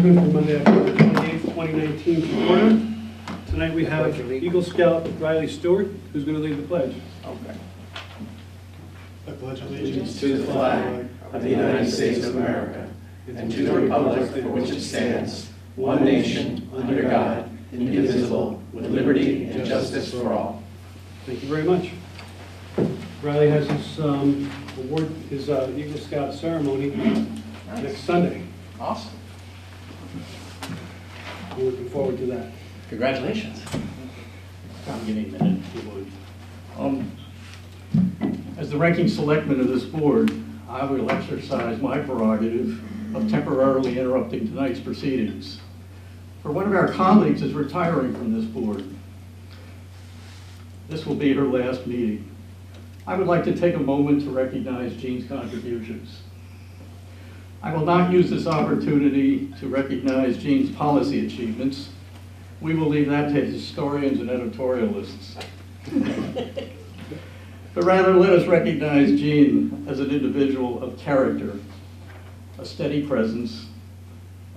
Selectmen for Monday, October 28th, 2019 to order. Tonight we have Eagle Scout Riley Stewart, who's going to lead the pledge. Okay. I pledge allegiance To the flag of the United States of America and to the republic for which it stands, one nation, under God, indivisible, with liberty and justice for all. Thank you very much. Riley has his award, his Eagle Scout ceremony next Sunday. Awesome. We're looking forward to that. Congratulations. I'm giving a minute. As the ranking selectman of this board, I will exercise my prerogative of temporarily interrupting tonight's proceedings. For one of our colleagues is retiring from this board. This will be her last meeting. I would like to take a moment to recognize Jean's contributions. I will not use this opportunity to recognize Jean's policy achievements. We will leave that to historians and editorialists. But rather, let us recognize Jean as an individual of character, a steady presence,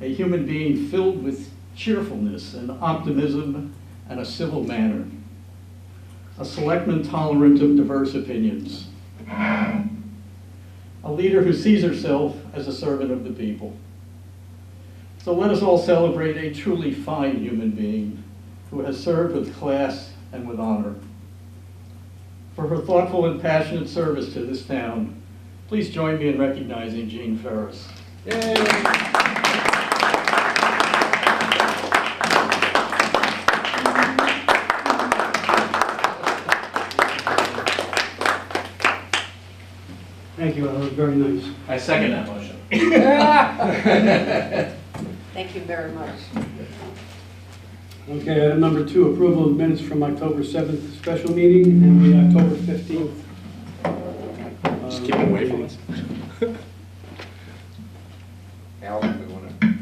a human being filled with cheerfulness and optimism and a civil manner, a selectman tolerant of diverse opinions, a leader who sees herself as a servant of the people. So let us all celebrate a truly fine human being who has served with class and with honor. For her thoughtful and passionate service to this town, please join me in recognizing Jean Ferris. Yay! Thank you, that was very nice. I second that motion. Thank you very much. Okay, item number 2, approval of minutes from October 7th special meeting and the October 15th. Just keep it away from us. Al, we want to.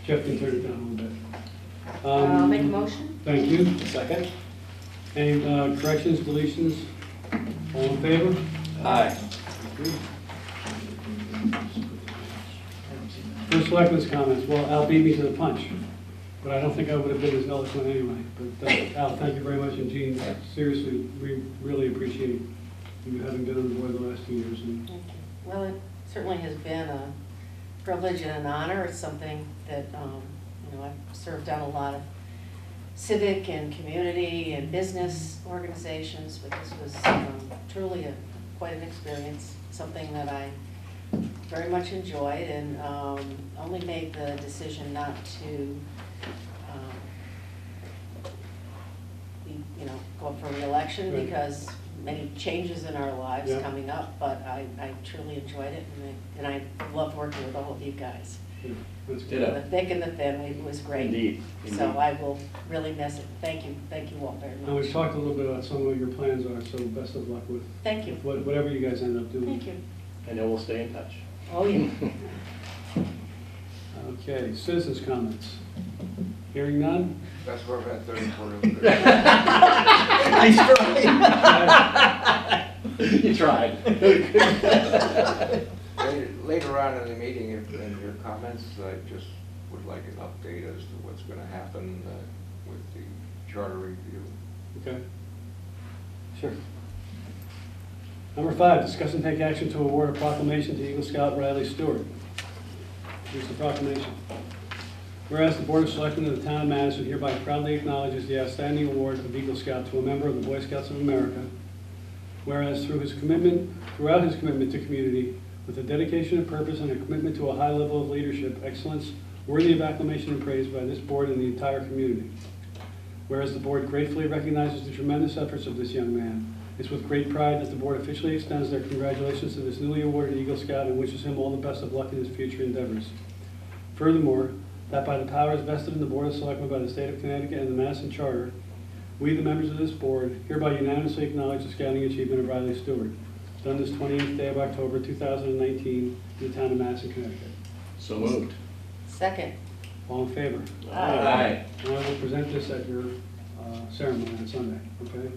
Jeff can turn it down a little bit. I'll make a motion. Thank you. Second? Any corrections, deletions? All in favor? Aye. First selectmen's comments. Well, Al beat me to the punch, but I don't think I would have been as eloquent anyway. But Al, thank you very much, and Jean, seriously, we really appreciate you having been on the board the last 2 years. And Thank you. Well, it certainly has been a privilege and an honor. It's something that, I've served on a lot of civic and community and business organizations, but this was truly quite an experience, something that I very much enjoyed, and only made the decision not to go up for re-election Right. because many changes in our lives Yeah. coming up, but I truly enjoyed it, and I loved working with all of you guys. yeah, that's good. Ditto. The thick and the thin, it was great. Indeed. So Indeed. I will really miss it. Thank you all very And we've much. talked a little bit about some of what your plans are, so best of luck with Thank you. whatever you guys end up doing. Thank you. I know we'll stay in touch. Oh, yeah. Okay, citizens' comments. Hearing none? That's where we're at 34. Nice try. You tried. Later on in the meeting, in your comments, I just would like an update as to what's going to happen with the charter review. Okay. Sure. Number 5, discuss and take action to award a proclamation to Eagle Scout Riley Stewart. Here's the proclamation. Whereas the Board of Selectmen of the Town of Madison hereby proudly acknowledges the outstanding award of Eagle Scout to a member of the Boy Scouts of America. Whereas throughout his commitment to community, with a dedication and purpose and a commitment to a high level of leadership excellence worthy of acclamation and praise by this board and the entire community. Whereas the board gratefully recognizes the tremendous efforts of this young man, it's with great pride that the board officially extends their congratulations to this newly awarded Eagle Scout and wishes him all the best of luck in his future endeavors. Furthermore, that by the powers vested in the Board of Selectmen by the State of Connecticut and the Madison Charter, we, the members of this board, hereby unanimously acknowledge the scouting achievement of Riley Stewart, done this 28th day of October 2019 in the town of Madison, Connecticut. So moved. Second. All in favor? Aye. And I will present this at your ceremony on Sunday, okay?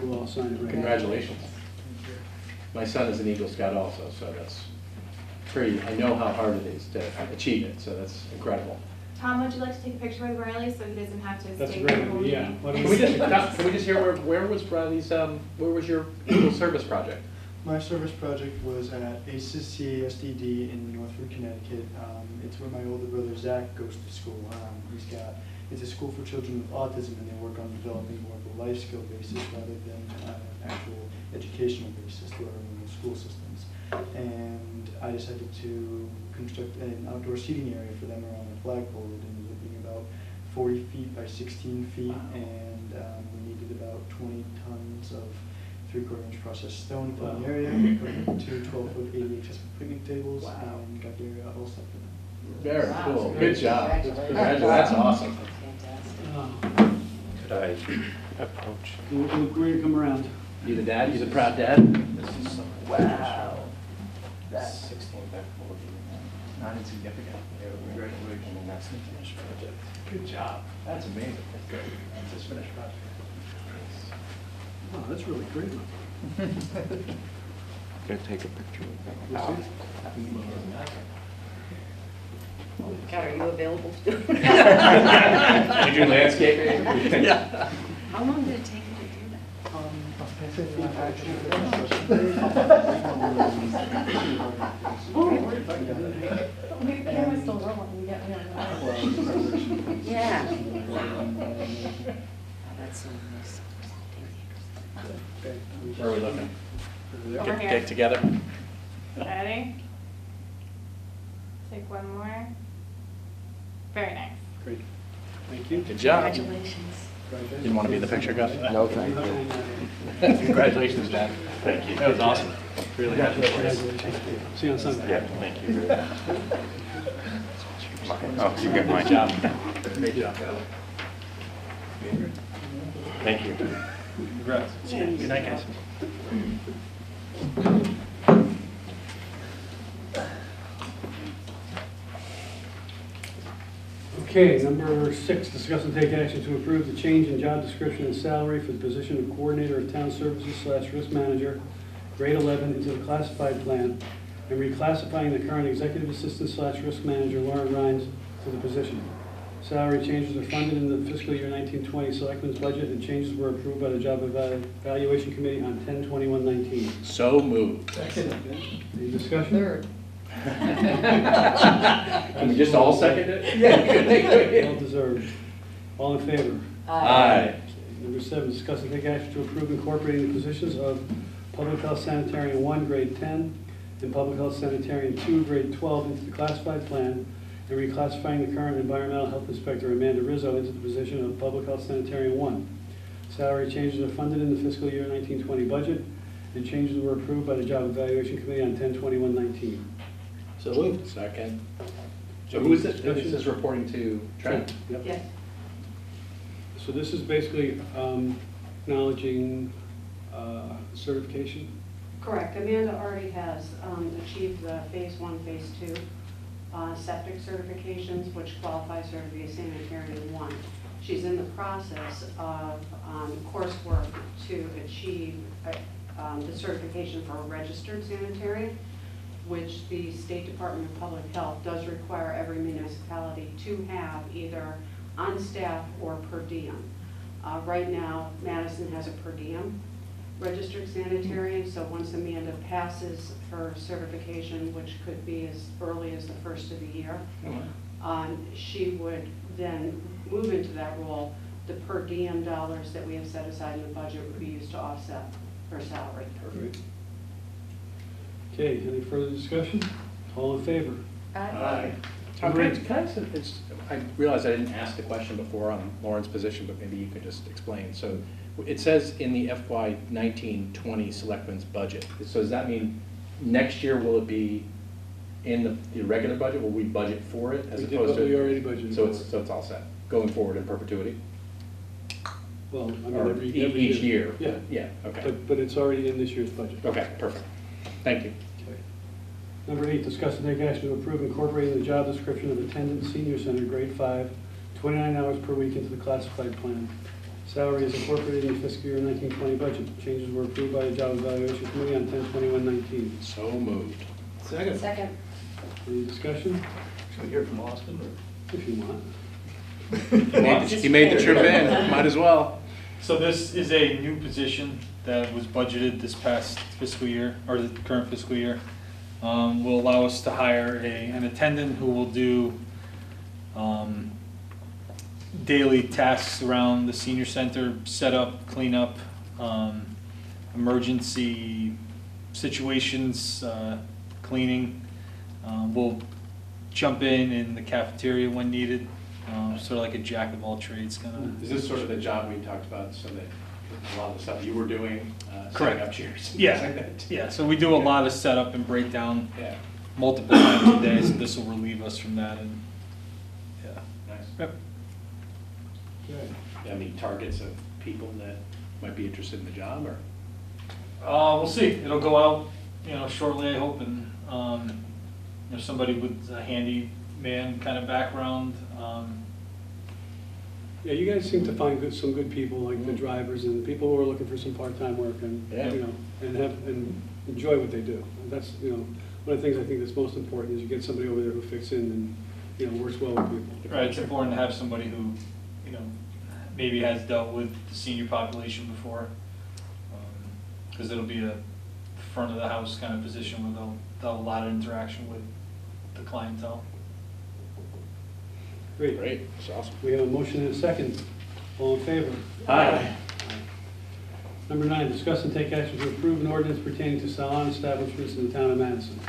We'll all sign it right now. Congratulations. My son is an Eagle Scout also, so that's I know how hard it is to achieve it, so that's incredible. Tom, would you like to take a picture with Riley so he doesn't have to That's stay a great for the whole idea, yeah. meeting? Why don't Can we just hear where was Riley's, where was your Eagle service project? My service project was at ACES CASDD in Northford, Connecticut. It's where my older brother Zach goes to school. It's a school for children with autism, and they work on developing more of a life skill basis rather than an actual educational basis through our local school systems. And I decided to construct an outdoor seating area for them around the flagpole. It ended up being about 40 feet by 16 feet, and we needed about 20 tons of 3/4 inch processed stone for the area. We put 2 12-foot ADA accessible picnic tables, and got the area all set for them. Very Wow, cool, that's good job. Congratulations. That's awesome. That's fantastic. Uh, Could I approach? We're going to come around. You the dad, you the proud dad? This is some. Wow. That's 16 by 40. Not insignificant. Congratulations. And that's the finished project. Good job. That's amazing. That's good. That's his finished project. Oh, that's really great. Could I take a picture with We'll them? see. God, are you available to do it? You do landscaping? Yeah. How long did it take you to do that? The camera's still rolling, we get me on the Yeah. Oh, that's so nice. Where are we looking? Over here. Get together? Ready? Take one more. Very nice. Great. Thank you. Good job. Congratulations. Didn't want to be in the picture, Gus? No, thank you. Congratulations, Dad. Thank you. That was awesome. Really happy. Congratulations. See you on Sunday. Yeah, thank you. Oh, you get mine. Good job. Great job. Thank you. Congrats. Good night, guys. Okay, number 6, discuss and take action to approve the change in job description and salary for the position of Coordinator of Town Services / Risk Manager, grade 11, into the classified plan, and reclassifying the current Executive Assistant / Risk Manager, Lauren Rhines, to the position. Salary changes are funded in the fiscal year 1920 Selectmen's budget, and changes were approved by the Job Evaluation Committee on 10/21/19. So moved. Any discussion? Third. Can we just all second it? Well deserved. All in favor? Aye. Number 7, discuss and take action to approve incorporating the positions of Public Health Sanitarian 1, grade 10, and Public Health Sanitarian 2, grade 12, into the classified plan, and reclassifying the current Environmental Health Inspector Amanda Rizzo into the position of Public Health Sanitarian 1. Salary changes are funded in the fiscal year 1920 budget, and changes were approved by the Job Evaluation Committee on 10/21/19. So moved. Second. So who is this? This is reporting to Trent? Yep. Yes. So this is basically acknowledging certification? Correct. Amanda already has achieved the Phase 1, Phase 2 septic certifications, which qualifies her to be a sanitarian 1. She's in the process of coursework to achieve the certification for a registered sanitarian, which the State Department of Public Health does require every municipality to have either on staff or per diem. Right now, Madison has a per diem registered sanitarian, so once Amanda passes her certification, which could be as early as the first of the year, she would then move into that role. The per diem dollars that we have set aside in the budget would be used to offset her salary. Perfect. Okay, any further discussion? All in favor? Aye. Tom, can I ask, I realize I didn't ask the question before on Lauren's position, but maybe you could just explain. So it says in the FY 1920 Selectmen's budget. So does that mean next year will it be in the regular budget? Will we budget for it as We did, opposed but to? we already budgeted So for it's, it. so it's all set, going forward in perpetuity? Well, I mean, Or every each year? Yeah. Yeah, okay. But it's already in this year's budget. Okay, perfect. Thank you. Okay. Number 8, discuss and take action to approve incorporating the job description of attendant senior center, grade 5, 29 hours per week into the classified plan. Salary is incorporated in the fiscal year 1920 budget. Changes were approved by the Job Evaluation Committee on 10/21/19. So moved. Second. Second. Any discussion? Should we hear from Austin, or? If you want. He made the trip in, might as well. So this is a new position that was budgeted this past fiscal year, or the current fiscal year. Will allow us to hire an attendant who will do daily tasks around the senior center, setup, cleanup, emergency situations, cleaning. We'll jump in the cafeteria when needed, sort of like a jack of all trades kind of. Is this sort of the job we talked about, so that a lot of the stuff you were doing, setting Correct. up chairs? and Yeah, things like that? yeah, so we do a lot of setup and breakdown Yeah, multiple times a day, so this will relieve us from that, and, yeah. nice. Yep. Okay. Any targets of people that might be interested in the job, or? We'll see, it'll go out, shortly, I hope, and, somebody with a handyman kind of background, Yeah, you guys seem to find some good people, like the drivers and people who are looking for some part-time work and, Yeah. and enjoy what they do. And that's, one of the things I think that's most important is you get somebody over there who fits in and, works well with people. right, it's important to have somebody who, maybe has dealt with the senior population before, because it'll be a front of the house kind of position where they'll have a lot of interaction with the clientele. Great. Great, that's awesome. We have a motion and a second. All in favor? Aye. Number 9, discuss and take action to approve an ordinance pertaining to salon establishments in the town of Madison.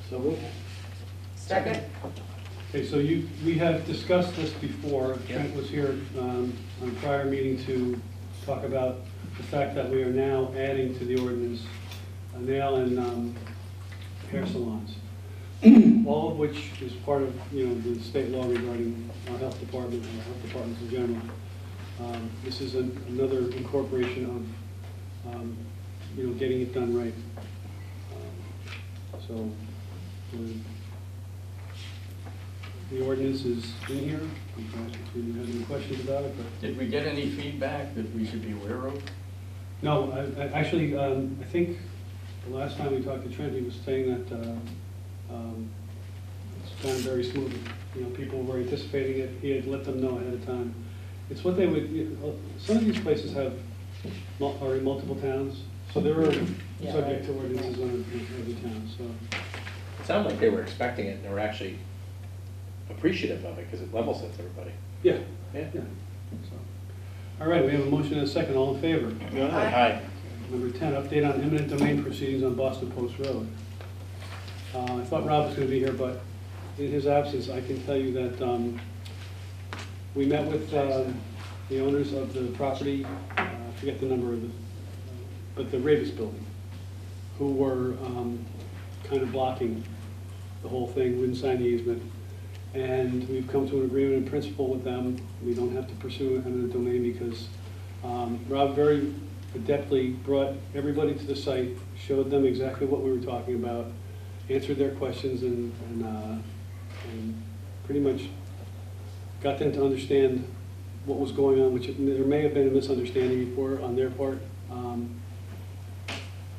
So moved. Second? Okay, so we have discussed this before. Trent was here on a prior meeting to talk about the fact that we are now adding to the ordinance nail and hair salons, all of which is part of, the state law regarding our health department and health departments in general. This is another incorporation of, getting it done right. So the ordinance is in here. If you have any questions about it, but. Did we get any feedback that we should be aware of? No, actually, I think the last time we talked to Trent, he was saying that it's gone very smoothly. People were anticipating it. He had let them know ahead of time. It's what they would, some of these places are in multiple towns, so they're subject to ordinances on every town, so. It sounded like they were expecting it, and they were actually appreciative of it, because it level sets everybody. Yeah, Yeah. yeah. So. All right, we have a motion and a second. All in favor? Aye. Number 10, update on eminent domain proceedings on Boston Post Road. I thought Rob was going to be here, but in his absence, I can tell you that we met with the owners of the property, I forget the number of the, but the Ravis building, who were kind of blocking the whole thing, wouldn't sign the easement. And we've come to an agreement in principle with them. We don't have to pursue eminent domain because Rob very adeptly brought everybody to the site, showed them exactly what we were talking about, answered their questions, and pretty much got them to understand what was going on, which there may have been a misunderstanding before on their part.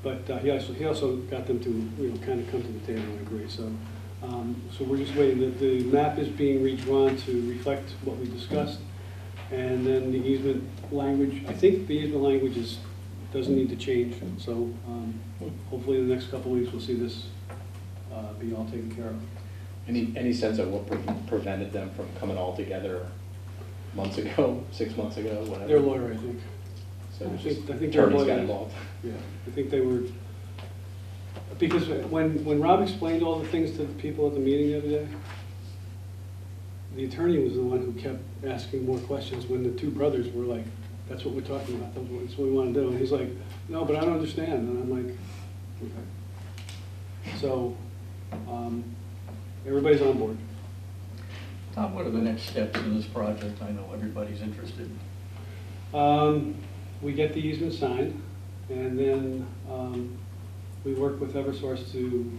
But he also got them to kind of come to the table and agree. So we're just waiting. The map is being redrawn to reflect what we discussed, and then the easement language. I think the easement language doesn't need to change. So hopefully in the next couple of weeks we'll see this be all taken care of. Any sense of what prevented them from coming all together months ago, 6 months ago, whatever? Their lawyer, I think. So I just think their attorneys got lawyer- involved. Yeah, I think they were, because when Rob explained all the things to the people at the meeting the other day, the attorney was the one who kept asking more questions when the two brothers were like, that's what we're talking about, that's what we want to do. And he's like, no, but I don't understand. And I'm like, okay. So, everybody's on board. Tom, what are the next steps in this project? I know everybody's interested. We get the easement signed, and then we work with Eversource to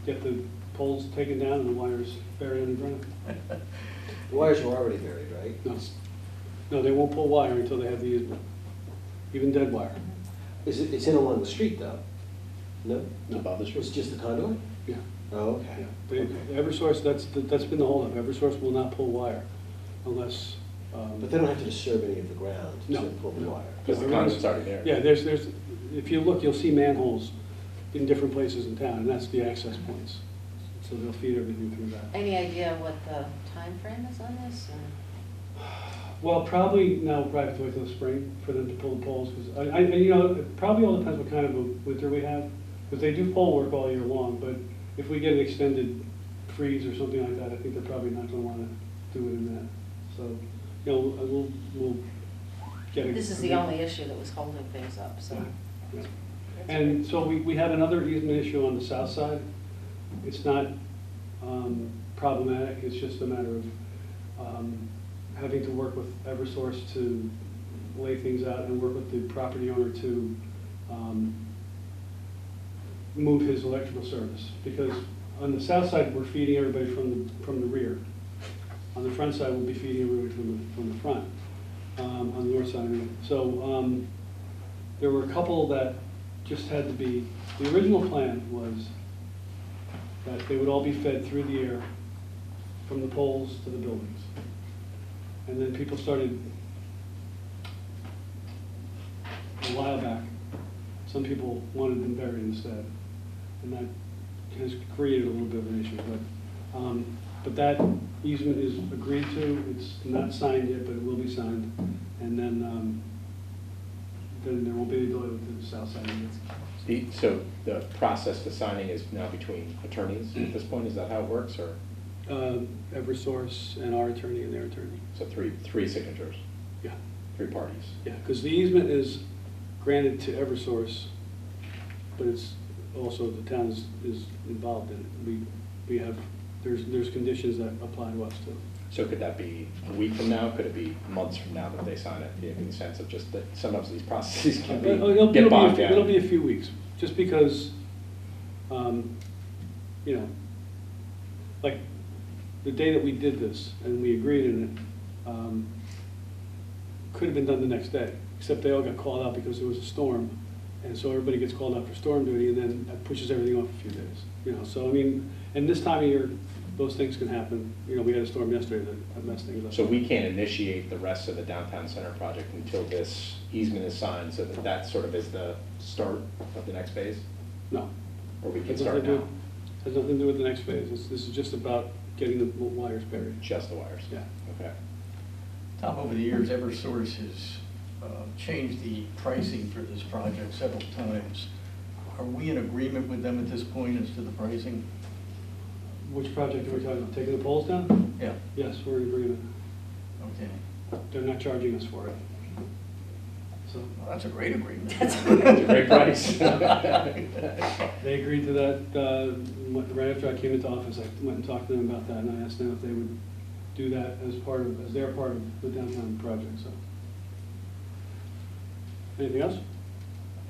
get the poles taken down and the wires buried underground. The wires were already buried, right? No, they won't pull wire until they have the easement, even dead wire. It's in along the street, though? No? No. Above the It's street. just the conduit? Yeah. Oh, Yeah, okay. Eversource, that's been the holdup. Eversource will not pull wire unless. But they don't have to disturb any of the ground to No, pull the no. wire. Because the conduit's already there. Yeah, there's, if you look, you'll see manholes in different places in town, and that's the access points. So they'll feed everything through that. Any idea what the time frame is on this? Well, probably, now we'll probably have to wait till the spring for them to pull the poles, because it probably all depends what kind of a winter we have, because they do pole work all year long, but if we get an extended freeze or something like that, I think they're probably not gonna wanna do it in that. So, we'll get it. This is the only issue that was holding things up, so. Yeah. And so we have another easement issue on the south side. It's not problematic, it's just a matter of having to work with Eversource to lay things out and work with the property owner to move his electrical service. Because on the south side, we're feeding everybody from the rear. On the front side, we'll be feeding everybody from the front, on the north side. So there were a couple that just had to be, the original plan was that they would all be fed through the air from the poles to the buildings. And then people started, a while back, some people wanted them buried instead. And that has created a little bit of an issue. But that easement is agreed to. It's not signed yet, but it will be signed. And then there won't be any delay with the south side of it. So the process for signing is now between attorneys at this point, is that how it works, or? Eversource and our attorney and their attorney. So three signatures, Yeah, 3 parties? yeah, because the easement is granted to Eversource, but it's also, the town is involved in it. We have, there's conditions that apply to us too. So could that be a week from now? Could it be months from now that they sign it? Do you have any sense of just that sometimes these processes can get bogged down? It'll be a few weeks, just because, like, the day that we did this and we agreed in it, could have been done the next day, except they all got called out because there was a storm. And so everybody gets called out for storm duty, and then that pushes everything off a few days. So I mean, and this time of year, those things can happen. We had a storm yesterday that messed things up. So we can't initiate the rest of the downtown center project until this easement is signed, so that sort of is the start of the next phase? No. Or we can Has start nothing to now? do- Has nothing to do with the next phase. This is just about getting the wires buried. Just the wires? Yeah. Okay. Tom, over the years, Eversource has changed the pricing for this project several times. Are we in agreement with them at this point as to the pricing? Which project are we talking about? Taking the poles down? Yeah. Yes, we're in agreement. Okay. They're not charging us for it. So Well, that's a great agreement. It's a great price. they agreed to that right after I came into office. I went and talked to them about that, and I asked them if they would do that as their part of the downtown project. So, anything else?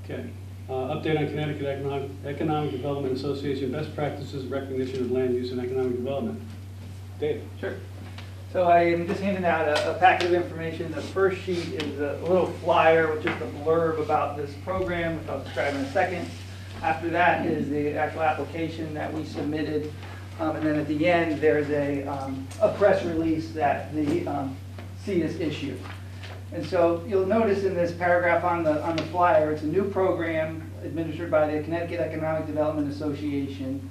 Okay. Update on Connecticut Economic Development Association best practices, recognition of land use and economic development. Dave. Sure. So I am just handing out a packet of information. The first sheet is a little flyer with just a blurb about this program, which I'll describe in a second. After that is the actual application that we submitted. And then at the end, there's a press release that the CS issued. And so you'll notice in this paragraph on the flyer, it's a new program administered by the Connecticut Economic Development Association.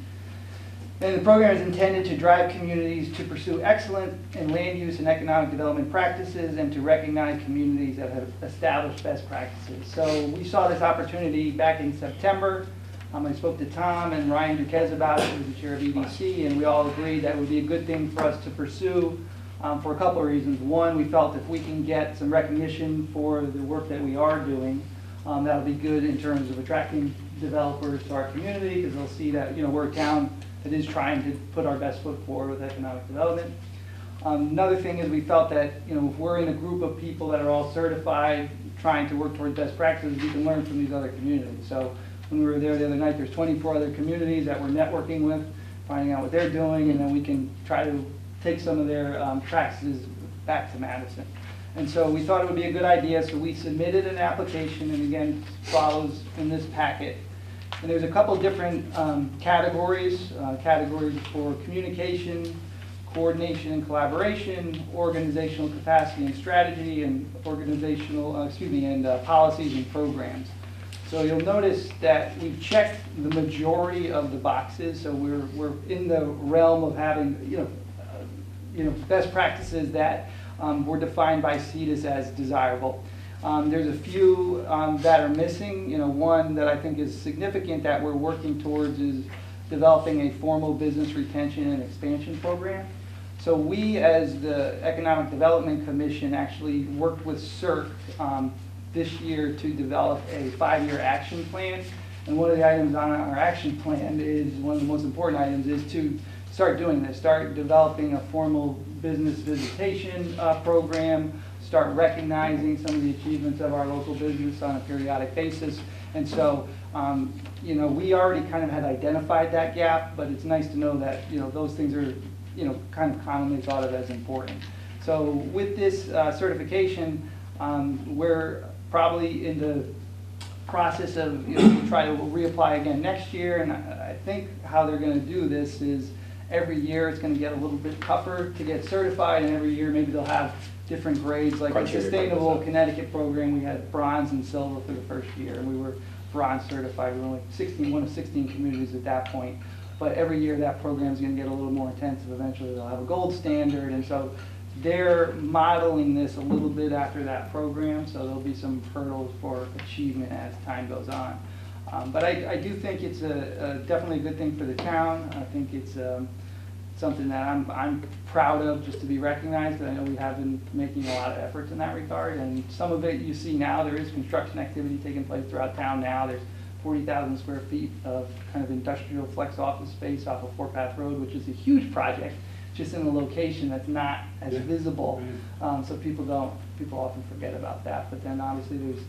And the program is intended to drive communities to pursue excellent in land use and economic development practices and to recognize communities that have established best practices. So we saw this opportunity back in September. I spoke to Tom and Ryan Duquesne about it, who's the chair of EDC, and we all agreed that would be a good thing for us to pursue for a couple of reasons. One, we felt if we can get some recognition for the work that we are doing, that'll be good in terms of attracting developers to our community, because they'll see that we're a town that is trying to put our best foot forward with economic development. Another thing is we felt that if we're in a group of people that are all certified, trying to work towards best practices, we can learn from these other communities. So when we were there the other night, there's 24 other communities that we're networking with, finding out what they're doing, and then we can try to take some of their practices back to Madison. And so we thought it would be a good idea, so we submitted an application, and again, follows in this packet. And there's a couple different categories, categories for communication, coordination and collaboration, organizational capacity and strategy, and policies and programs. So you'll notice that we've checked the majority of the boxes, so we're in the realm of having, best practices that were defined by CEDAS as desirable. There's a few that are missing. One that I think is significant that we're working towards is developing a formal business retention and expansion program. So we, as the Economic Development Commission, actually worked with CERC this year to develop a 5-year action plan. And one of the items on our action plan is, one of the most important items, is to start doing this, start developing a formal business visitation program, start recognizing some of the achievements of our local business on a periodic basis. And so, we already kind of had identified that gap, but it's nice to know that, those things are, kind of commonly thought of as important. So with this certification, we're probably in the process of, we'll try to reapply again next year. And I think how they're going to do this is every year it's going to get a little bit tougher to get certified, and every year maybe they'll have different grades. Like the Sustainable Connecticut program, we had bronze and silver for the first year, and we were bronze certified. We were only one of 16 communities at that point. But every year that program is going to get a little more intensive. Eventually they'll have a gold standard, and so they're modeling this a little bit after that program, so there'll be some hurdles for achievement as time goes on. But I do think it's definitely a good thing for the town. I think it's something that I'm proud of, just to be recognized, because I know we have been making a lot of efforts in that regard. And some of it you see now, there is construction activity taking place throughout town now. There's 40,000 square feet of kind of industrial flex office space off of Four-Path Road, which is a huge project, just in a location that's not as visible. So people often forget about that. But then obviously there's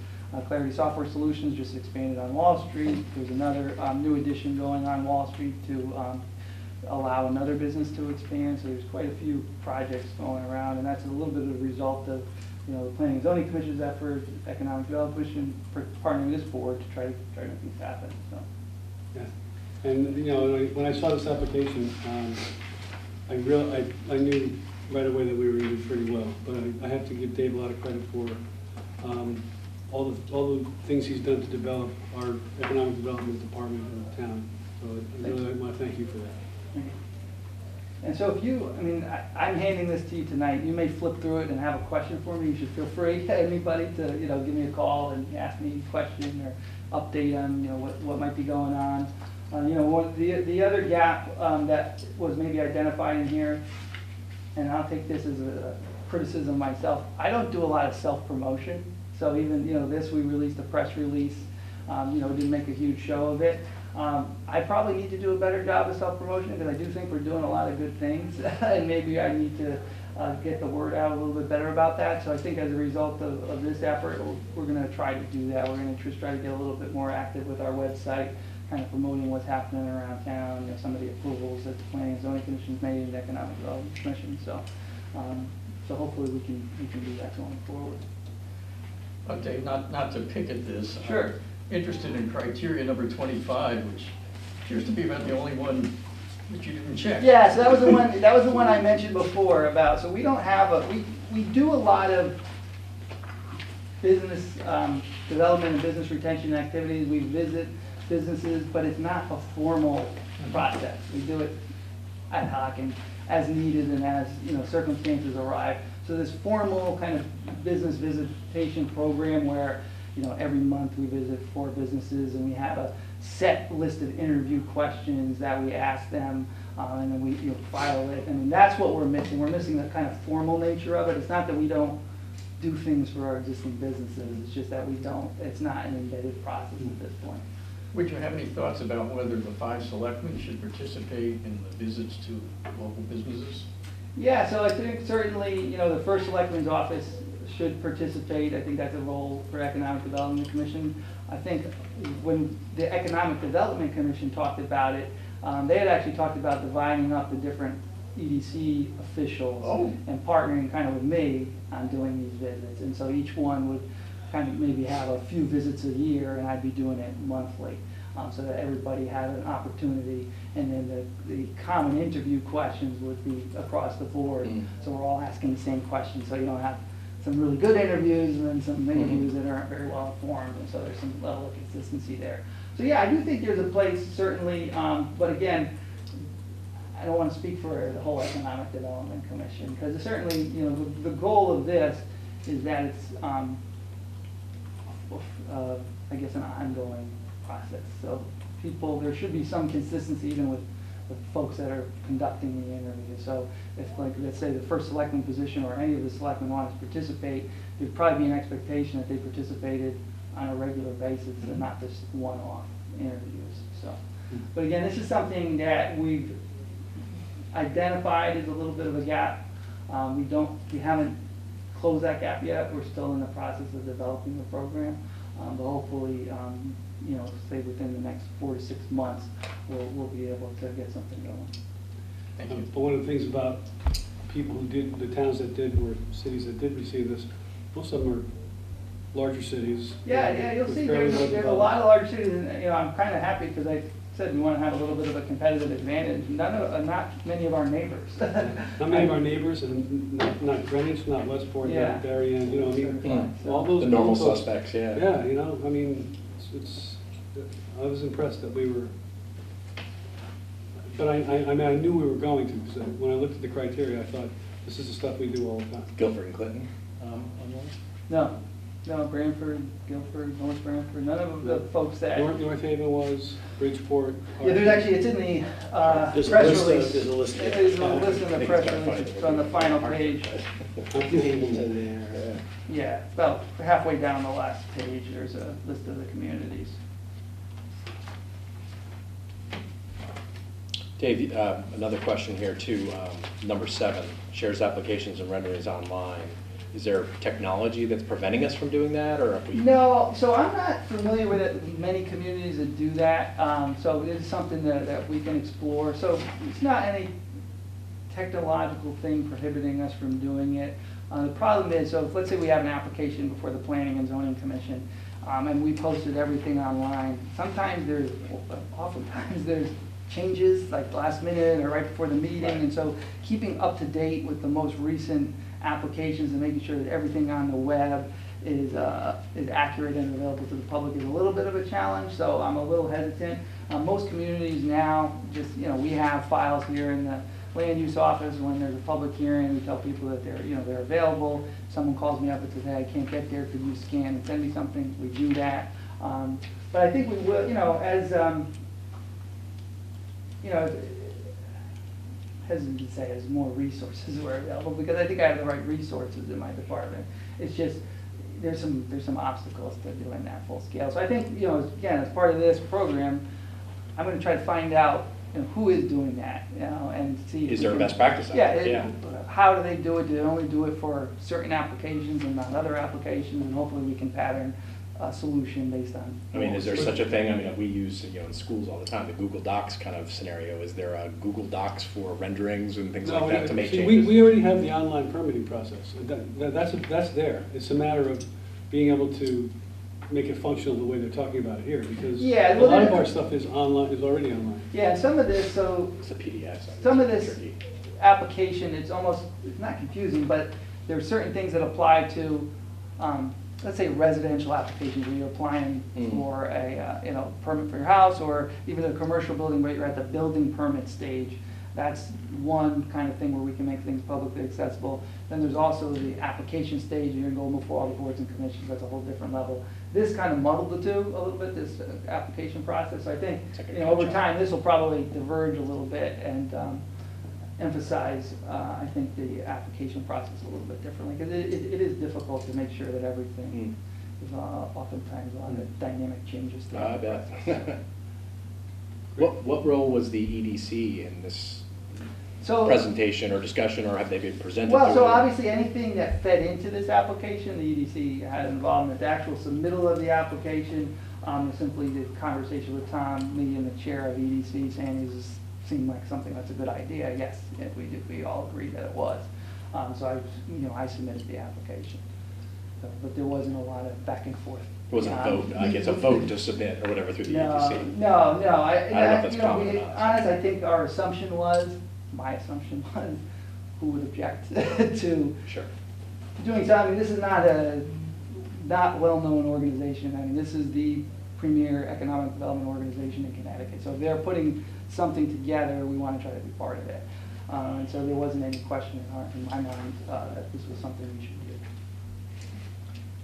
Clarity Software Solutions just expanded on Wall Street. There's another new addition going on Wall Street to allow another business to expand. So there's quite a few projects going around, and that's a little bit of a result of the Planning and Zoning Commission's effort, Economic Development Commission partnering with this board to try to make things happen. So. Yeah, and when I saw this application, I knew right away that we were going to do pretty well. But I have to give Dave a lot of credit for all the things he's done to develop our economic development department in the town. So I really want to thank you for that. And so if you, I'm handing this to you tonight. You may flip through it and have a question for me. You should feel free, anybody, to give me a call and ask me a question or update on what might be going on. The other gap that was maybe identified in here, and I'll take this as a criticism myself. I don't do a lot of self-promotion. So even this, we released a press release. Didn't make a huge show of it. I probably need to do a better job of self-promotion, because I do think we're doing a lot of good things, and maybe I need to get the word out a little bit better about that. So I think as a result of this effort, we're going to try to do that. We're going to just try to get a little bit more active with our website, kind of promoting what's happening around town, some of the approvals that the Planning and Zoning Commission's made, and the Economic Development Commission. So hopefully we can do that going forward. Okay, not to pick at this. Sure. Interested in criteria number 25, which appears to be about the only one that you didn't check. Yeah, so that was the one. That was the one I mentioned before about. So we don't have we do a lot of business development and business retention activities. We visit businesses, but it's not a formal process. We do it ad hoc and as needed and as circumstances arrive. So this formal kind of business visitation program where every month we visit 4 businesses, and we have a set list of interview questions that we ask them, and then we file it. That's what we're missing. We're missing the kind of formal nature of it. It's not that we don't do things for our existing businesses. It's just that we don't. It's not an embedded process at this point. Would you have any thoughts about whether the 5 selectmen should participate in the visits to local businesses? Yeah, so I think certainly, the first selectman's office should participate. I think that's a role for Economic Development Commission. I think when the Economic Development Commission talked about it, they had actually talked about dividing up the different EDC officials and partnering kind of with me on doing these visits. And so each one would kind of maybe have a few visits a year, and I'd be doing it monthly. so that everybody had an opportunity. And then the common interview questions would be across the board. So we're all asking the same questions, so you don't have some really good interviews and then some interviews that aren't very well informed, and so there's some level of consistency there. So yeah, I do think there's a place, certainly, but again, I don't want to speak for the whole Economic Development Commission, because certainly, you know, the goal of this is that it's, I guess, an ongoing process. So people, there should be some consistency even with folks that are conducting the interview. So if, like, let's say the first selectman position or any of the selectmen want to participate, there'd probably be an expectation that they participated on a regular basis and not just one-off interviews. So, but again, this is something that we've identified as a little bit of a gap. We haven't closed that gap yet. We're still in the process of developing the program, but hopefully, you know, say within the next 4 to 6 months, we'll be able to get something going. Thank you. But one of the things about people who did, the towns that did, or cities that did receive this, most of them are larger cities. Yeah, you'll with see fairly there's a well lot of large cities, and you know, I'm kind of happy because I said we want to have a little bit of a competitive advantage. Not many of our neighbors. Not many of our neighbors, and not Greenwich, not Westport, Yeah. not Darien, you know, I mean, So- all those. The normal folks- suspects, yeah. Yeah, you know, I mean, I was impressed that we were, but I mean, I knew we were going to, because when I looked at the criteria, I thought, this is the stuff we do all the time. Guilford and Clinton on one? No, Branford, Guilford, North Branford, none of the folks that. North Haven was, Bridgeport. Yeah, there's actually, it's in the There's a press list of- release. there's a list of- It is a list in the press release, it's on the final page. New Haven's in there. Yeah, about halfway down the last page, there's a list of the communities. Dave, another question here too, number 7, shares applications and renderings online. Is there technology that's preventing us from doing that, or if we? No, so I'm not familiar with many communities that do that, so it is something that we can explore. So it's not any technological thing prohibiting us from doing it. The problem is, so if, let's say we have an application before the Planning and Zoning Commission, and we posted everything online. Oftentimes there's changes, like last minute or right before the meeting, Right. and so keeping up to date with the most recent applications and making sure that everything on the web is accurate and available to the public is a little bit of a challenge, so I'm a little hesitant. Most communities now, just, you know, we have files here in the land use office. When there's a public hearing, we tell people that they're available. Someone calls me up and says, hey, I can't get there, could you scan and send me something? We do that. But I think we will, you know, as, you know, hesitant to say as more resources were available, because I think I have the right resources in my department. It's just, there's some obstacles to doing that full scale. So I think, you know, again, as part of this program, I'm going to try to find out, you know, who is doing that, you know, and see. Is there a best practice out there? Yeah. How do they do it? Do they only do it for certain applications and not other applications? And hopefully we can pattern a solution based on. I mean, is there such a thing? I mean, we use, you know, in schools all the time, the Google Docs kind of scenario. Is there a Google Docs for renderings and things like that to make changes? We already have the online permitting process. That's there. It's a matter of being able to make it functional the way they're talking about it here, because Yeah, a well, lot of there- our stuff is online, is already online. Yeah, some of this, so It's a PDF. So some of it's this tricky. application, it's not confusing, but there are certain things that apply to, let's say residential applications where you're applying for a, you know, permit for your house, or even a commercial building where you're at the building permit stage. That's one kind of thing where we can make things publicly accessible. Then there's also the application stage, and you're going before all the boards and commissions, that's a whole different level. This kind of muddled the two a little bit, this application process. I think, It's like a you know, over catch-up. time, this will probably diverge a little bit and emphasize, I think, the application process a little bit differently, because it is difficult to make sure that everything is oftentimes a lot of dynamic changes. throughout I the bet. process. What role was the EDC in this So, presentation or discussion, or have they been presented? well, to so you? obviously anything that fed into this application, the EDC had involvement. The actual submittal of the application, simply the conversation with Tom, me and the chair of EDC, saying, does this seem like something that's a good idea? Yes, we all agreed that it was. So I submitted the application. So, but there wasn't a lot of back and forth It wasn't a vote, like it's a vote to submit or whatever through the No, EDC. no, I don't know if that's you know, common or we- not. honest, I think our assumption was, my assumption was, who would object to Sure. doing something. I mean, this is not well-known organization. I mean, this is the premier economic development organization in Connecticut. So if they're putting something together, we want to try to be part of it. And so there wasn't any question in my mind that this was something we should do.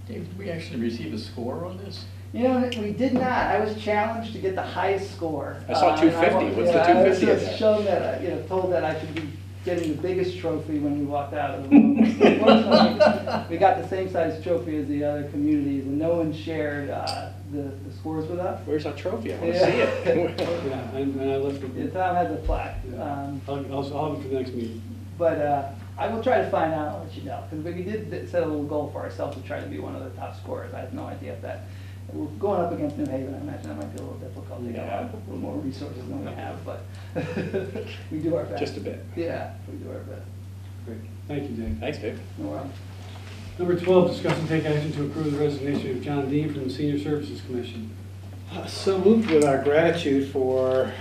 Dave, did we actually receive a score on this? You know, we did not. I was challenged to get the highest score. I saw 250. What's the 250 I was there? just shown that, told that I should be getting the biggest trophy when we walked out of the room. Unfortunately, we got the same size trophy as the other communities, and no one shared the scores with us. Where's our trophy? I want to Yeah. see it. Yeah, and I left Yeah, it. Tom has a plaque. Yeah. I'll have it for the next meeting. But I will try to find out, I'll let you know, because we did set a little goal for ourselves to try to be one of the top scorers. I have no idea if that, we're going up against New Haven, I imagine that might be a little difficult. They got a little more resources than we have, but we do our best. Just a bit. Yeah, we do our best. Great, thank you, Dave. Thanks, Dave. No problem. Number 12, discuss and take action to approve the resignation of John Dean from the Senior Services Commission. So moved with our gratitude for,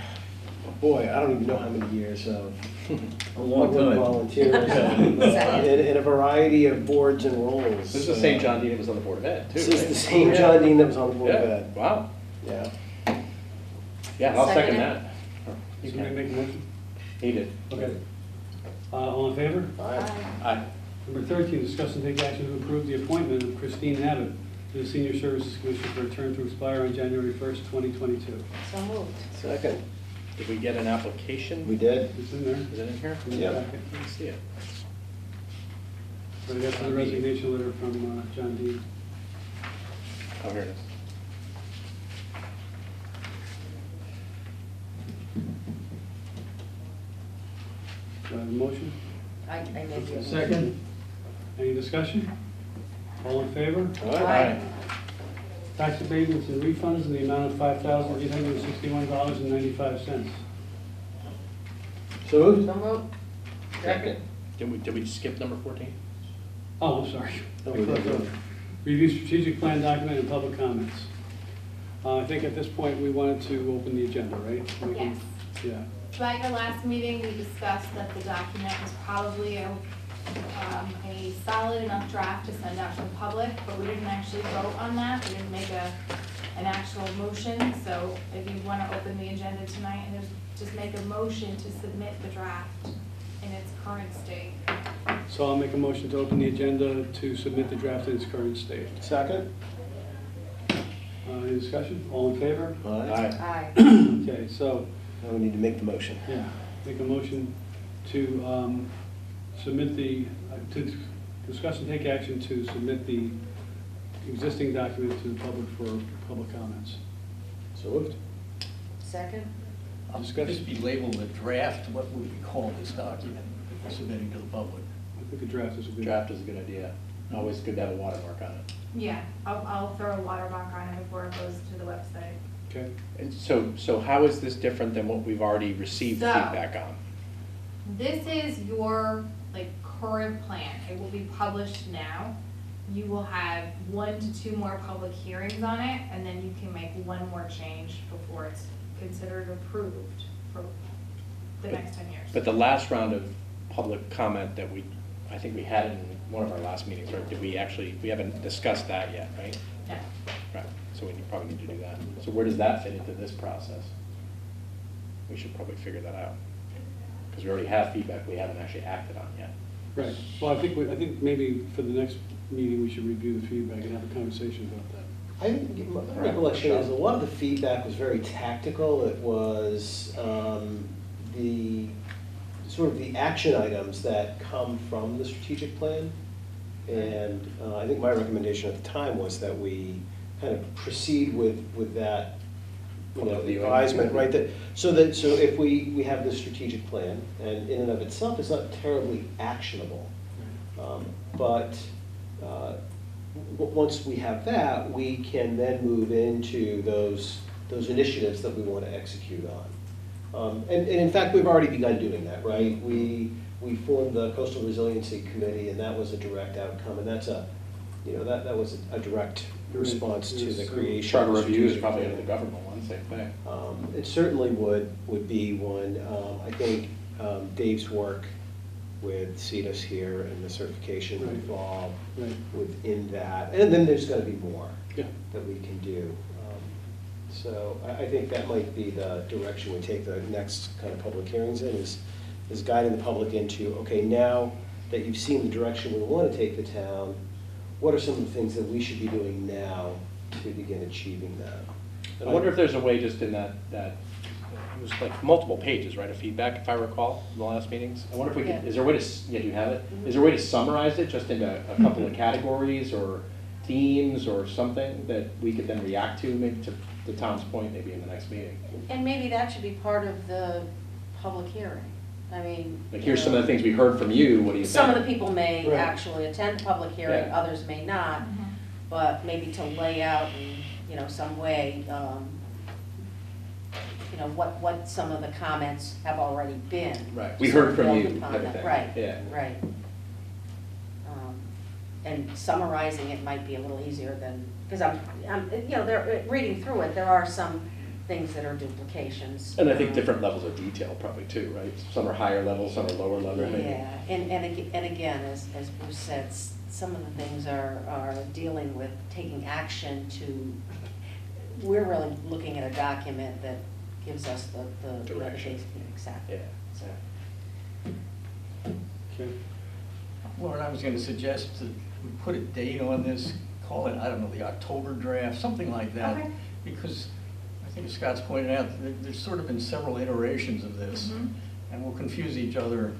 boy, I don't even know how many years of A long public time. volunteers in a variety of boards and roles. This is the same John Dean that was on the Board of Ed, too, This is right? the same John Dean that was on the Board of Yeah, Ed. wow. Yeah. Yeah, I'll second Second it. that. You Somebody can. make a motion? He did. Okay. All in favor? Aye. Aye. Number 13, discuss and take action to approve the appointment of Christine Abbott to the Senior Services Commission for a term to expire on January 1st, 2022. So moved. Second. Did we get an application? We did. It's in there. Is it in here? In the Yeah. packet. Let me see it. But I got the resignation letter from John Dean. Oh, here it is. Do I have a motion? I made the. Second? Any discussion? All in favor? Aye. Tax abatements and refunds in the amount of $5,861.95. So moved. So moved. Second. Did we skip number 14? Oh, I'm sorry. No, we didn't. Review strategic plan document and public comments. I think at this point, we wanted to open the agenda, right? We can- Yes. Yeah. So at your last meeting, we discussed that the document was probably a solid enough draft to send out to the public, but we didn't actually vote on that. We didn't make an actual motion. So if you want to open the agenda tonight and just make a motion to submit the draft in its current state. So I'll make a motion to open the agenda to submit the draft in its current state. Second. Any discussion? All in favor? Aye. Aye. Okay, so, Now we need to make the motion. yeah, make a motion to submit to discuss and take action to submit the existing document to the public for public comments. So moved. Second? Discussion? This be labeled a draft, what would we call this document we're submitting to the public? I think a draft is a good. Draft is a good idea. Always good to have a watermark on it. Yeah, I'll throw a watermark on it before it goes to the website. Okay. And so how is this different than what we've already received So- feedback on? This is your, current plan. It will be published now. You will have 1 to 2 more public hearings on it, and then you can make one more change before it's considered approved for the next 10 years. But the last round of public comment that I think we had in one of our last meetings, or did we haven't discussed that yet, right? No. Right, so we probably need to do that. So where does that fit into this process? We should probably figure that out. Because we already have feedback we haven't actually acted on yet. Right. Well, I think maybe for the next meeting, we should review the feedback and have a conversation about that. I think my recollection is a lot of the feedback was very tactical. It was the sort of the action items that come from the strategic plan. And I think my recommendation at the time was that we kind of proceed with that, advisement, right? So if we have this strategic plan, and in and of itself, it's not terribly actionable. But once we have that, we can then move into those initiatives that we want to execute on. And in fact, we've already begun doing that, right? We formed the Coastal Resiliency Committee, and that was a direct outcome, and that's a that was a direct response to the Yes, creation. Charter of the review is strategic probably plan. under the government one, same thing. It certainly would be one. I think Dave's work with CETUS here and the certification Right. would fall Right. within that. And then there's gonna be more Yeah. that we can do. So I think that might be the direction we take the next kind of public hearings in, is guiding the public into, okay, now that you've seen the direction we want to take the town, what are some of the things that we should be doing now to begin achieving that? I wonder if there's a way just in that it was like multiple pages, right, of feedback, if I recall, in the last meetings? I wonder if we could, Yeah. is there a way to, yeah, do you have it? Is there a way to summarize it just into a couple of categories or themes or something that we could then react to, maybe to Tom's point, maybe in the next meeting? And maybe that should be part of the public hearing. I mean. Like, here's some of the things we heard from you, what do you think? Some of the people may Right. actually attend the public hearing, Yeah. others may not, but maybe to lay out in, some way, what some of the comments have already been. Right, we heard from Build you, upon type of that. thing. Right, Yeah. right. And summarizing it might be a little easier than, because reading through it, there are some things that are duplications. And I think different levels of detail probably too, right? Some are higher level, some are lower level. maybe. Yeah, and again, as Bruce said, some of the things are dealing with taking action to, we're really looking at a document that gives us the Direction. Exactly. Yeah. Okay. Lauren, I was going to suggest that we put a date on this, call it, I don't know, the October draft, something like that. Okay. Because I think as Scott's pointed out, there's sort of been several iterations of this, and we'll confuse each other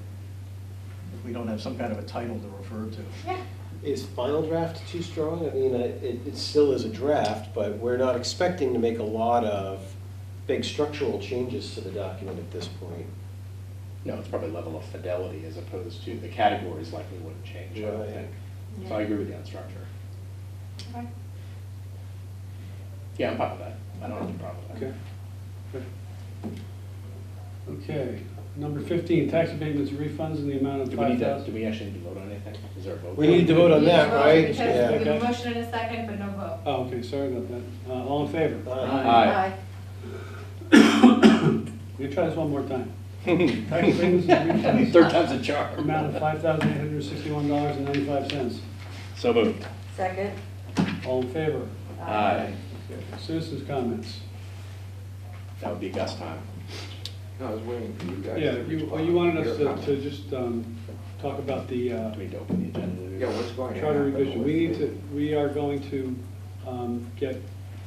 if we don't have some kind of a title to refer to. Yeah. Is final draft too strong? I mean, it still is a draft, but we're not expecting to make a lot of big structural changes to the document at this point. No, it's probably level of fidelity as opposed to, the categories likely wouldn't change, I don't Right. think. So I agree with you on structure. Okay. Yeah, I'm fine with that. I don't have a problem with that. Okay. Good. Okay, number 15, tax abatements and refunds in the amount of Do we need $5,000. do we actually need to vote on anything? Is there a vote? We need to vote on We need to that, vote right? Because Yeah. we have a motion in a second, but no vote. Oh, okay, sorry about that. All in favor? Aye. We try this one more time. Tax abatements and refunds. Third time's a charm. Amount of $5,861.95. So moved. Second? All in favor? Aye. Okay. Citizens' comments. That would be Gus time. No, I was waiting for you guys. Yeah, to you respond. wanted us Your to comment. just talk about the Do we need to open the agenda? Yeah, what's going on? charter revision. We are going to get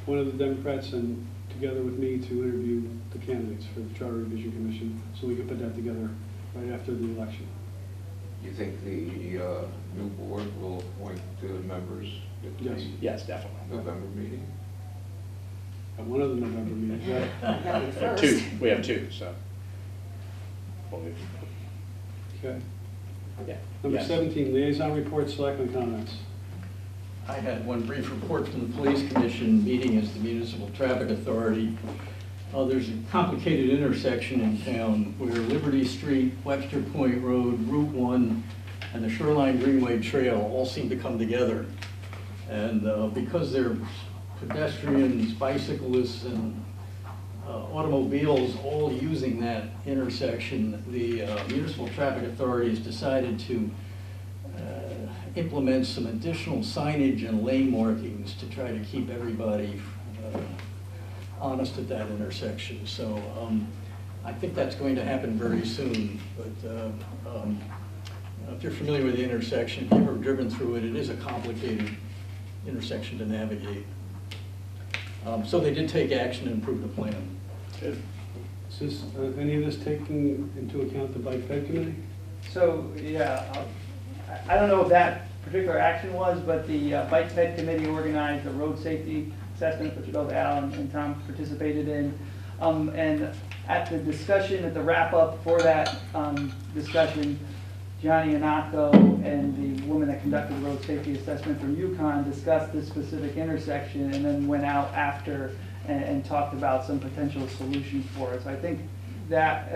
one of the Democrats and together with me to interview the candidates for the Charter Revision Commission, so we can put that together right after the election. You think the new board will appoint the members at the Yes. Yes, definitely. November meeting? At one of the November meetings, right? That'd be first. Two, we have two, so. Well, Okay. yeah. Number Yes. 17, liaison reports, selectmen comments. I had one brief report from the police commission meeting as the municipal traffic authority. There's a complicated intersection in town where Liberty Street, Webster Point Road, Route 1, and the Shoreline Greenway Trail all seem to come together. And because they're pedestrians, bicyclists, and automobiles all using that intersection, the municipal traffic authority has decided to implement some additional signage and lane markings to try to keep everybody honest at that intersection. So I think that's going to happen very soon. But if you're familiar with the intersection, if you've ever driven through it, it is a complicated intersection to navigate. So they did take action and improve the plan. Good. Is this, any of this taking into account the bike fed committee? So, yeah, I don't know if that particular action was, but the Bike Fed Committee organized a road safety assessment, which both Al and Tom participated in. And at the discussion, at the wrap-up for that discussion, Johnny Anako and the woman that conducted the road safety assessment from UConn discussed this specific intersection and then went out after and talked about some potential solutions for it. So I think that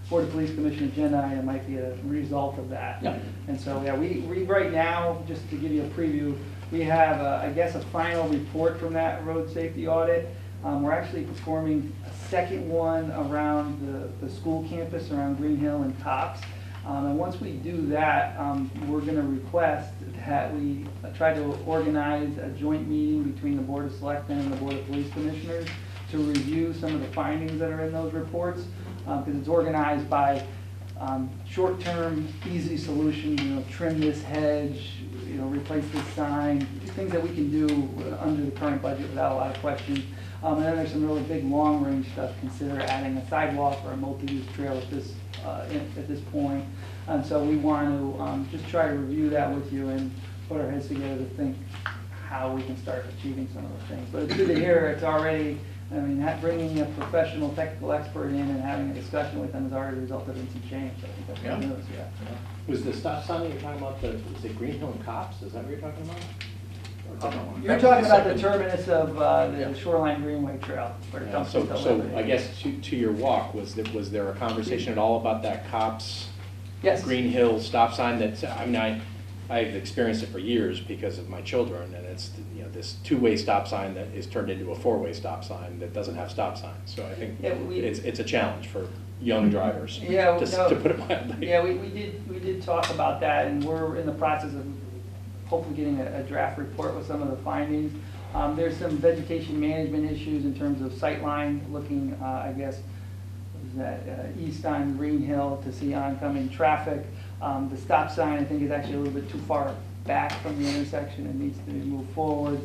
for the police commission agenda item might be a result of that. Yeah. And so, yeah, we right now, just to give you a preview, We have, I guess, a final report from that road safety audit. We're actually performing a second one around the school campus, around Green Hill and Tops. And once we do that, we're going to request that we try to organize a joint meeting between the Board of Selectmen and the Board of Police Commissioners to review some of the findings that are in those reports, because it's organized by short-term, easy solutions, trim this hedge, replace this sign, things that we can do under the current budget without a lot of questions. And then there's some really big, long-range stuff. Consider adding a sidewalk or a multi-use trail at this point. And so we want to just try to review that with you and put our heads together to think how we can start achieving some of those things. But it's good to hear it's already, bringing a professional technical expert in and having a discussion with them has already resulted in some change. So I think that's good news, yeah. Was the stop sign that you're talking about, is it Green Hill and Cops? Is that what you're talking about? You're talking about the terminus of the Shoreline Greenway Trail. Where it Yeah, dumps so into so Lebanon. I guess to your walk, was there a conversation at all about that Cops Yes. Green Hill stop sign that, I've experienced it for years because of my children, and it's, this two-way stop sign that is turned into a four-way stop sign that doesn't have stop signs. So I think it's a challenge for young drivers, Yeah, to put it mildly. Yeah, we did talk about that, and we're in the process of hopefully getting a draft report with some of the findings. There's some vegetation management issues in terms of sightline, looking, I guess, east on Green Hill to see oncoming traffic. The stop sign, I think, is actually a little bit too far back from the intersection. It needs to be moved forward.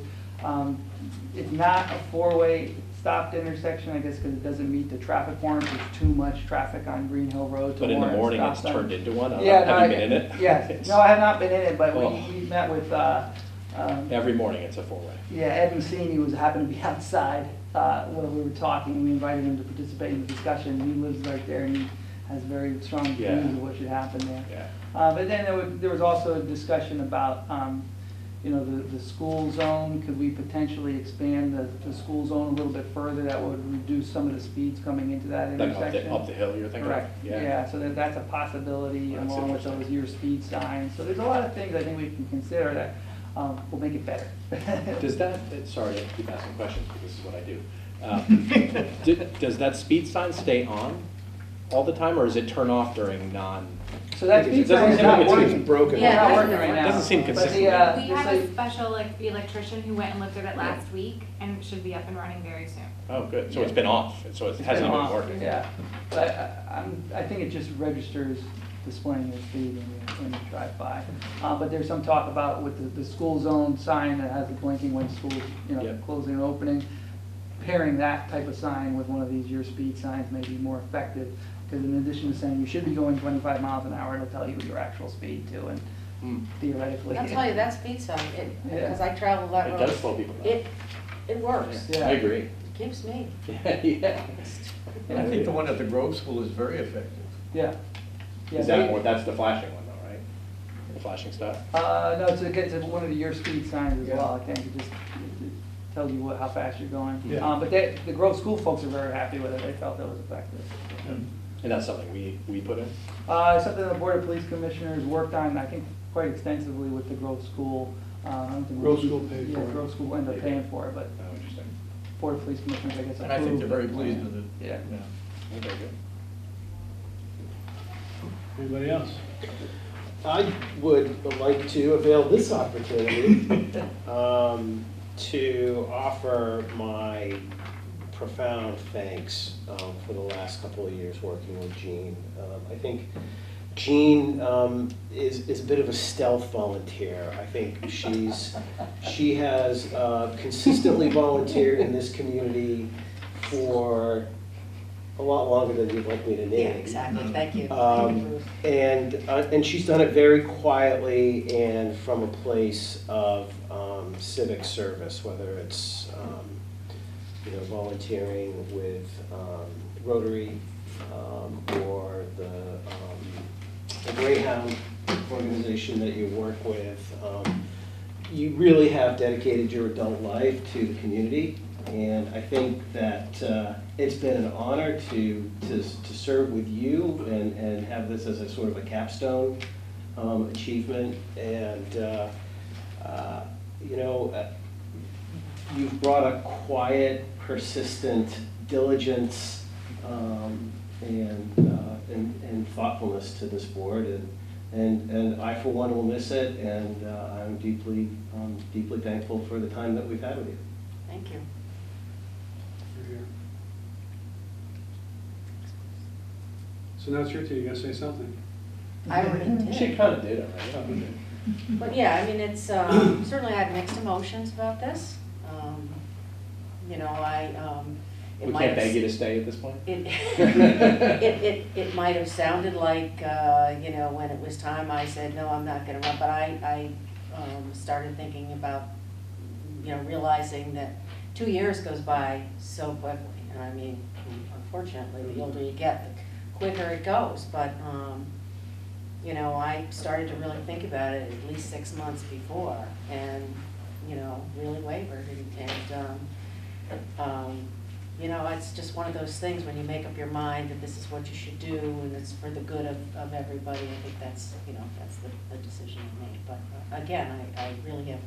It's not a four-way stopped intersection, I guess, because it doesn't meet the traffic warrant. There's too much traffic on Green Hill Road to But in the warrant morning, stop it's sign. turned into one? Have Yeah, you been in it? Yes. No, I have not been in it, but Oh. we met with, Every morning, it's a four-way. yeah, Ed Mussini happened to be outside when we were talking. We invited him to participate in the discussion. He lives right there, and he has very strong Yeah. views of what should happen there. Yeah. But then there was also a discussion about, the school zone. Could we potentially expand the school zone a little bit further? That would reduce some of the speeds coming into that Like intersection. up the hill, you're thinking? Correct, yeah, so that's a possibility, That's along with interesting. those your speed signs. So there's a lot of things I think we can consider that will make it better. Does that, sorry to keep asking questions, but this is what I do. Does that speed sign stay on all the time, or does it turn off during So that It speed doesn't sign is seem not like it's working. broken. Yeah, Not it working doesn't right work. now. Doesn't seem But consistent. We have a the special electrician who went and looked at it last week and it should be up and running very soon. Oh, good, so it's been off, so it hasn't been working. Yeah, but I think it just registers displaying your speed when you drive by. But there's some talk about with the school zone sign that has the blinking when school's, Yep. closing and opening. Pairing that type of sign with one of these your speed signs may be more effective. Because in addition to saying you should be going 25 miles an hour, it'll tell you your actual speed too, and theoretically. I'll tell you, that speed sign, because I travel that It road. does slow people down. It works. Yeah. I agree. It keeps me. Yeah. I think the one at the Grove School is very effective. Yeah. Yeah, Is that's the flashing one though, right? The flashing stuff? No, it's one of the your speed signs as well, I think, it tells you how fast you're going. Yeah. But the Grove School folks are very happy with it, they felt that was effective. And that's something we put in? Something the Board of Police Commissioners worked on, I think, quite extensively with the Grove School. I don't think we- Grove School paid for it. Yeah, Grove School ended up paying for it, but Oh, interesting. Board of Police Commissioners, I guess. And I think they're very approved pleased with it. Yeah. Okay, good. Anybody else? I would like to avail this opportunity to offer my profound thanks for the last couple of years working with Jean. I think Jean is a bit of a stealth volunteer. I think she has consistently volunteered in this community for a lot longer than you'd like me to name. Yeah, exactly, thank you. And she's done it very quietly and from a place of civic service, whether it's volunteering with Rotary or the Greyhound organization that you work with. You really have dedicated your adult life to the community, and I think that it's been an honor to serve with you and have this as a sort of a capstone achievement. And you know, you've brought a quiet, persistent diligence and thoughtfulness to this board, and I, for one, will miss it, and I'm deeply thankful for the time that we've had with you. Thank you. So now it's your turn, you gotta say something. I already She did. kind of did already. But yeah, I mean, it's, certainly I have mixed emotions about this. You know, it We might can't have beg you to stay at this point? It might have sounded like, you know, when it was time, I said, no, I'm not gonna run, but I started thinking about, you know, realizing that 2 years goes by so quickly. And I mean, unfortunately, the older you get, the quicker it goes, but, you know, I started to really think about it at least 6 months before, and, you know, really wavered, you know, it's just one of those things when you make up your mind that this is what you should do and it's for the good of everybody. I think that's, you know, that's the decision you made. But again, I really have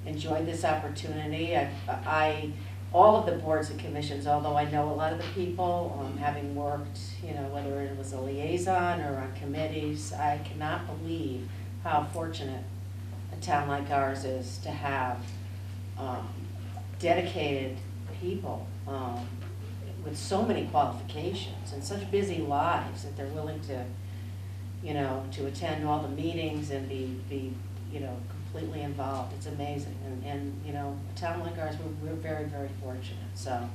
enjoyed this opportunity. All of the boards and commissions, although I know a lot of the people, having worked, you know, whether it was a liaison or on committees, I cannot believe how fortunate a town like ours is to have dedicated people with so many qualifications and such busy lives that they're willing to, you know, to attend all the meetings and be you know, completely involved. It's amazing. And you know, a town like ours, we're very, very fortunate. So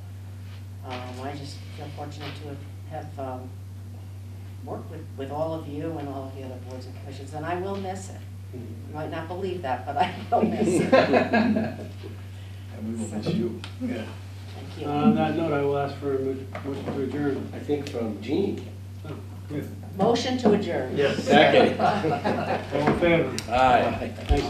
I just feel fortunate to have worked with all of you and all of the other boards and commissions, and I will miss it. You might not believe that, but I will miss it. And we will miss you. Yeah. Thank you. On that note, I will ask for a motion to adjourn. I think from Jeannie. Oh, good. Motion to adjourn. Yes. Second. All in favor? Aye. Thanks.